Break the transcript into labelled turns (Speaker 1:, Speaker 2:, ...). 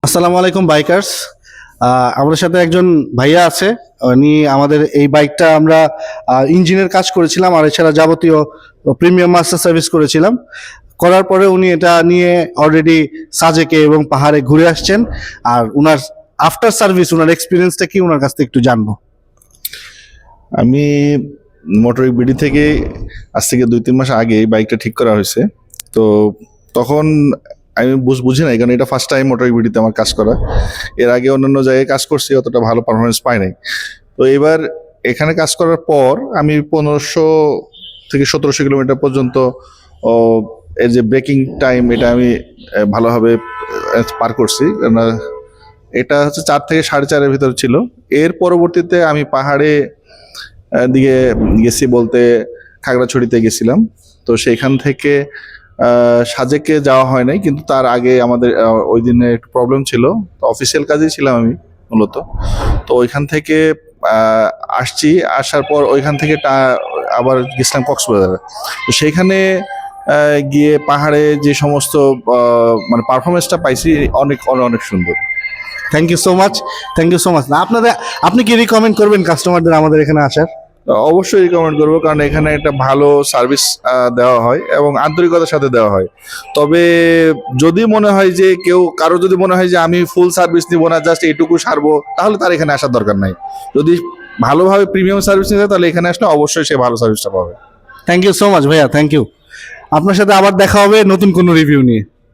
Speaker 1: আসসালামু আলাইকুম বাইকার্স। আমাদের সাথে একজন ভাইয়া আছে। উনি আমাদের এই বাইকটা আমরা ইঞ্জিনের কাজ করেছিলাম, আর এছাড়া যাবতীয় প্রিমিয়াম মাস্টার সার্ভিস করেছিলাম। করার পরে উনি এটা নিয়ে অলরেডি সাজেকে এবং পাহাড়ে ঘুরে আসছেন। আর উনার আফটার সার্ভিস উনার এক্সপিরিয়েন্সটা কি ওনার কাছ থেকে একটু জানবো।
Speaker 2: আমি মোটরিক বিডি থেকে আজ থেকে 2-3 মাস আগে এই বাইকটা ঠিক করা হয়েছে। তো তখন আমি বুঝি নাই, কারণ এটা ফার্স্ট টাইম মোটরিক বিডিতে আমার কাজ করা। এর আগে অন্যান্য জায়গায় কাজ করছি, অতটা ভালো পারফরমেন্স পাই নাই। তো এবার এখানে কাজ করার পর আমি 1500 থেকে 1700 কিলোমিটার পর্যন্ত এর যে ব্রেকিং টাইম এটা আমি ভালোভাবে পার করছি। এটা হচ্ছে 4 থেকে 4.5-এর ভিতরে ছিল। এর পরবর্তীতে আমি পাহাড়ে দিকে গেছি, বলতে খাগড়াছড়িতে গেছিলাম। তো সেইখান থেকে সাজেকে যাওয়া হয় নাই, কিন্তু তার আগে আমাদের ওই দিনে একটু প্রবলেম ছিল, তো অফিসিয়াল কাজেই ছিলাম আমি মূলত। তো ওইখান থেকে আসছি, আসার পর ওইখান থেকে আবার গেছিলাম কক্সবাজারে। তো সেইখানে গিয়ে পাহাড়ে যে সমস্ত মানে পারফরমেন্সটা পাইছি অনেক অনেক অনেক সুন্দর।
Speaker 1: Thank you so much, thank you so much. না আপনি কি রিকমেন্ড করবেন কাস্টমারদের আমাদের এখানে আসার?
Speaker 2: অবশ্যই রিকমেন্ড করবো, কারণ এখানে একটা ভালো সার্ভিস দেওয়া হয় এবং আন্তরিকতার সাথে দেওয়া হয়। তবে যদি মনে হয় যে কারো যদি মনে হয় যে আমি ফুল সার্ভিস নিব না, জাস্ট এটুকু সারবো, তাহলে তার এখানে আসার দরকার নাই। যদি ভালোভাবে প্রিমিয়াম সার্ভিস নিতে, তাহলে এখানে আসলে অবশ্যই সে ভালো সার্ভিসটা পাবে।
Speaker 1: থ্যাংক ইউ সো মাচ ভাইয়া, থ্যাংক ইউ। আপনার সাথে আবার দেখা হবে নতুন কোনো রিভিউ নিয়ে।